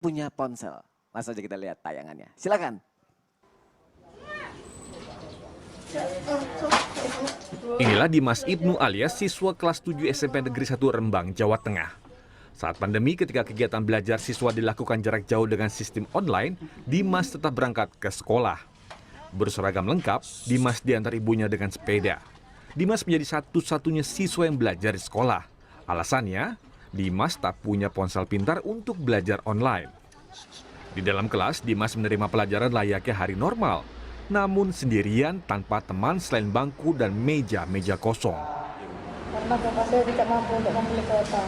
punya ponsel. Langsung aja kita lihat tayangannya. Silakan. Inilah Dimas Ibnu alias siswa kelas 7 SMP Negeri 1 Rembang, Jawa Tengah. Saat pandemi ketika kegiatan belajar siswa dilakukan jarak jauh dengan sistem online, Dimas tetap berangkat ke sekolah. Berseragam lengkap, Dimas diantar ibunya dengan sepeda. Dimas menjadi satu-satunya siswa yang belajar di sekolah. Alasannya, Dimas tak punya ponsel pintar untuk belajar online. Di dalam kelas, Dimas menerima pelajaran layaknya hari normal, namun sendirian tanpa teman selain bangku dan meja-meja kosong. Karena bapak saya tidak mampu untuk membeli kuota.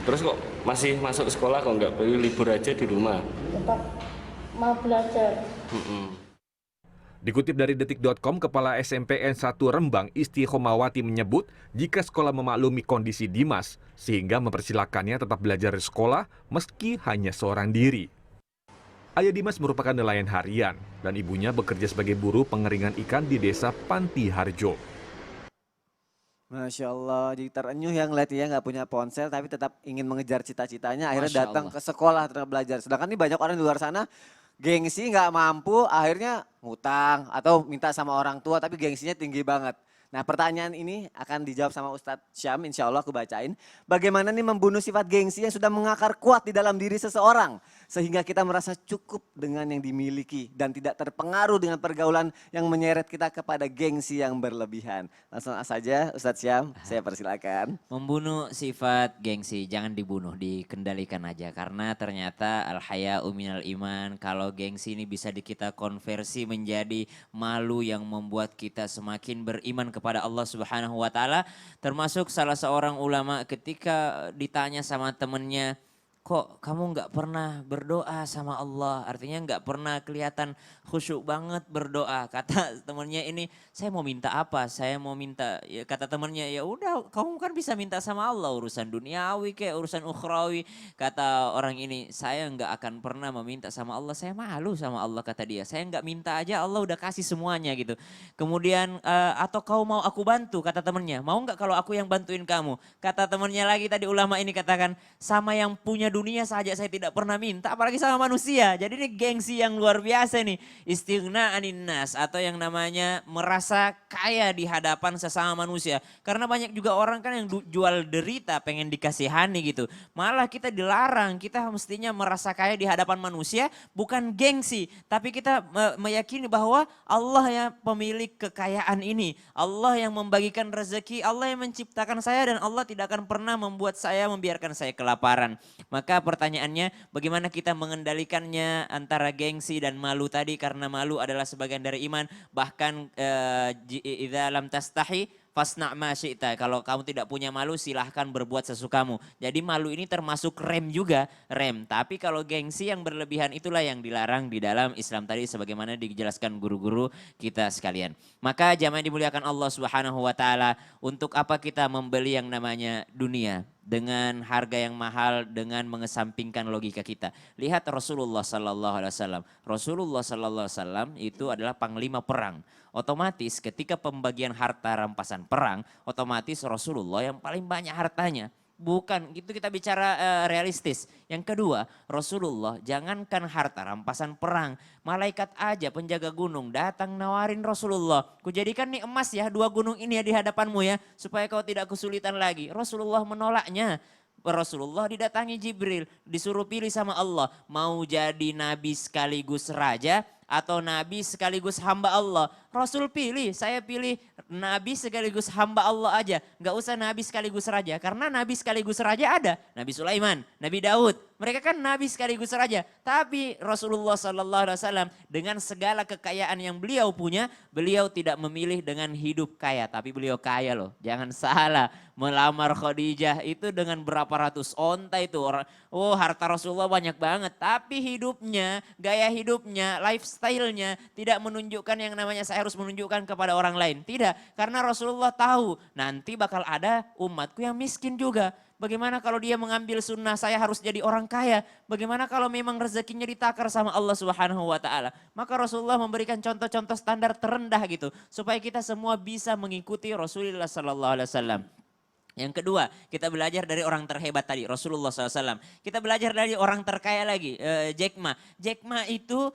Terus kok masih masuk sekolah, kok nggak perlu libur aja di rumah? Tetap mau belajar. Dikutip dari detik.com, Kepala SMPN 1 Rembang Istiqomawati menyebut jika sekolah memaklumi kondisi Dimas sehingga mempersilakannya tetap belajar di sekolah meski hanya seorang diri. Ayah Dimas merupakan nelayan harian dan ibunya bekerja sebagai buruh pengeringan ikan di desa Panti Harjo. Masya Allah, jadi terenyuh yang ngeliat ya nggak punya ponsel tapi tetap ingin mengejar cita-citanya. Akhirnya Masya datang Allah. ke sekolah tetap belajar. Sedangkan ini banyak orang di luar sana gengsi nggak mampu akhirnya ngutang atau minta sama orang tua tapi gengsinya tinggi banget. Nah pertanyaan ini akan dijawab sama Ustadz Syam, insya Allah aku bacain. Bagaimana nih membunuh sifat gengsi yang sudah mengakar kuat di dalam diri seseorang. Sehingga kita merasa cukup dengan yang dimiliki dan tidak terpengaruh dengan pergaulan yang menyeret kita kepada gengsi yang berlebihan. Langsung saja Ustadz Syam, saya persilakan. Membunuh sifat gengsi, jangan dibunuh, dikendalikan aja. Karena ternyata al-haya'u minal iman, kalau gengsi ini bisa kita konversi menjadi malu yang membuat kita semakin beriman kepada Allah Subhanahu wa Ta'ala. Termasuk salah seorang ulama ketika ditanya sama temennya, kok kamu nggak pernah berdoa sama Allah? Artinya nggak pernah kelihatan khusyuk banget berdoa. Kata temennya ini, saya mau minta apa? Saya mau minta, ya kata temennya, ya udah kamu kan bisa minta sama Allah urusan duniawi kayak urusan ukhrawi. Kata orang ini, saya nggak akan pernah meminta sama Allah. Saya malu sama Allah, kata dia. Saya nggak minta aja Allah udah kasih semuanya gitu. Kemudian atau kau mau aku bantu? Kata temennya. Mau nggak kalau aku yang bantuin kamu? Kata temennya lagi tadi ulama ini katakan, sama yang punya dunia saja saya tidak pernah minta, apalagi sama manusia. Jadi ini gengsi yang luar biasa nih. Istighna anin nas atau yang namanya merasa kaya di hadapan sesama manusia. Karena banyak juga orang kan yang jual derita pengen dikasihani gitu. Malah kita dilarang, kita mestinya merasa kaya di hadapan manusia bukan gengsi. Tapi kita meyakini bahwa Allah yang pemilik kekayaan ini. Allah yang membagikan rezeki, Allah yang menciptakan saya dan Allah tidak akan pernah membuat saya membiarkan saya kelaparan. Maka pertanyaannya bagaimana kita mengendalikannya antara gengsi dan malu tadi, karena malu adalah sebagian dari iman. Bahkan idza lam tastahi fasna' ma syi'ta. Kalau kamu tidak punya malu silahkan berbuat sesukamu. Jadi malu ini termasuk rem juga, rem. Tapi kalau gengsi yang berlebihan itulah yang dilarang di dalam Islam tadi sebagaimana dijelaskan guru-guru kita sekalian. Maka jamaah dimuliakan Allah Subhanahu wa Ta'ala, untuk apa kita membeli yang namanya dunia dengan harga yang mahal dengan mengesampingkan logika kita. Lihat Rasulullah sallallahu alaihi wasallam. Rasulullah sallallahu alaihi wasallam itu adalah panglima perang. Otomatis ketika pembagian harta rampasan perang, otomatis Rasulullah yang paling banyak hartanya. Bukan, itu kita bicara realistis. Yang kedua, Rasulullah jangankan harta rampasan perang. Malaikat aja penjaga gunung datang nawarin Rasulullah. Kujadikan nih emas ya, 2 gunung ini ya di hadapanmu ya. Supaya kau tidak kesulitan lagi. Rasulullah menolaknya. Rasulullah didatangi Jibril, disuruh pilih sama Allah. Mau jadi nabi sekaligus raja atau nabi sekaligus hamba Allah. Rasul pilih, saya pilih nabi sekaligus hamba Allah aja. Nggak usah nabi sekaligus raja. Karena nabi sekaligus raja ada. Nabi Sulaiman, Nabi Daud. Mereka kan nabi sekaligus raja. Tapi Rasulullah SAW dengan segala kekayaan yang beliau punya, beliau tidak memilih dengan hidup kaya. Tapi beliau kaya loh, jangan salah. Melamar Khadijah itu dengan berapa ratus onta itu. Oh harta Rasulullah banyak banget. Tapi hidupnya, gaya hidupnya, lifestyle-nya tidak menunjukkan yang namanya saya harus menunjukkan kepada orang lain. Tidak, karena Rasulullah tahu nanti bakal ada umatku yang miskin juga. Bagaimana kalau dia mengambil sunnah saya harus jadi orang kaya? Bagaimana kalau memang rezekinya ditakar sama Allah Subhanahu wa Ta'ala? Maka Rasulullah memberikan contoh-contoh standar terendah gitu. Supaya kita semua bisa mengikuti Rasulullah Sallallahu Alaihi Wasallam. Yang kedua, kita belajar dari orang terhebat tadi, Rasulullah SAW. Kita belajar dari orang terkaya lagi, Jack Ma. Jack Ma itu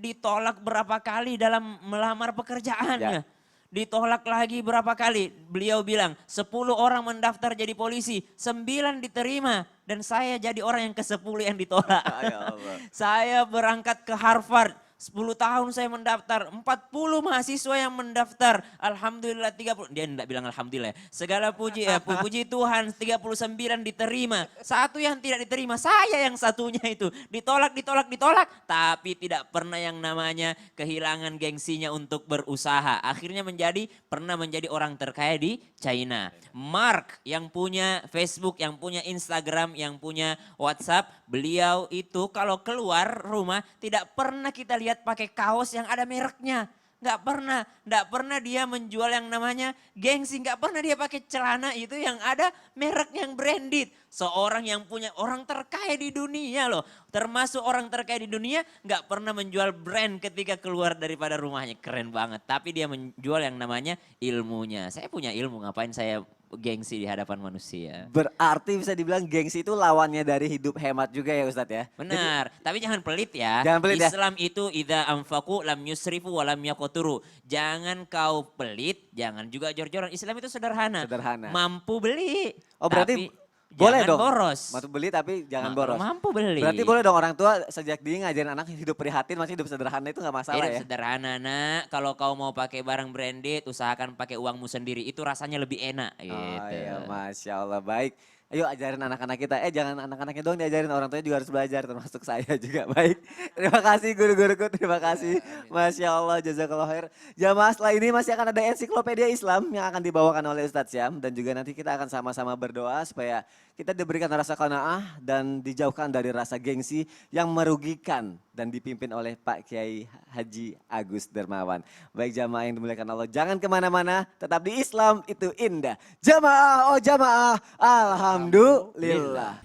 ditolak berapa kali dalam melamar pekerjaannya. Ditolak lagi berapa kali. Beliau bilang 10 orang mendaftar jadi polisi, 9 diterima. Dan saya jadi orang yang ke-10 yang ditolak. Ya Allah. Saya berangkat ke Harvard. 10 tahun saya mendaftar, 40 mahasiswa yang mendaftar. Alhamdulillah 30, dia enggak bilang alhamdulillah. Segala puji puji Tuhan 39 diterima. Satu yang tidak diterima, saya yang satunya itu. Ditolak, tapi tidak pernah yang namanya kehilangan gengsinya untuk berusaha. Akhirnya pernah menjadi orang terkaya di China. Mark yang punya Facebook, yang punya Instagram, yang punya WhatsApp, beliau itu kalau keluar rumah tidak pernah kita lihat pakai kaos yang ada mereknya. Nggak pernah dia menjual yang namanya gengsi. Nggak pernah dia pakai celana itu yang ada merek yang branded. Seorang yang punya, orang terkaya di dunia loh. Termasuk orang terkaya di dunia nggak pernah menjual brand ketika keluar daripada rumahnya. Keren banget. Tapi dia menjual yang namanya ilmunya. Saya punya ilmu, ngapain saya gengsi di hadapan manusia. Berarti bisa dibilang gengsi itu lawannya dari hidup hemat juga ya Ustadz ya? Benar, tapi jangan pelit ya. Jangan pelit ya. Islam itu idza anfaqu lam yusrifu wa lam yaqturu. Jangan kau pelit, jangan juga jor-joran. Islam itu sederhana. Sederhana. Mampu beli. Oh berarti tapi boleh jangan dong? boros. Mampu beli tapi jangan boros. Mampu beli. Berarti boleh dong orang tua sejak dini ngajarin anak hidup prihatin, maksudnya hidup sederhana itu gak masalah Hidup ya? sederhana nak, kalau kau mau pakai barang branded, usahakan pakai uangmu sendiri. Itu rasanya lebih enak Oh gitu. iya, Masya Allah, baik. Ayo ajarin anak-anak kita, jangan anak-anaknya doang diajarin, orang tuanya juga harus belajar, termasuk saya juga. Baik, terima kasih guru-guruku, terima kasih. Masya Allah, jazakallah khair. Jamaah setelah ini masih akan ada ensiklopedia Islam yang akan dibawakan oleh Ustadz Syam. Dan juga nanti kita akan sama-sama berdoa supaya kita diberikan rasa qanaah dan dijauhkan dari rasa gengsi yang merugikan. Dan dipimpin oleh Pak Kiai Haji Agus Dermawan. Baik jamaah yang dimuliakan Allah, jangan kemana-mana, tetap di Islam itu indah. Jamaah, oh jamaah, alhamdulillah.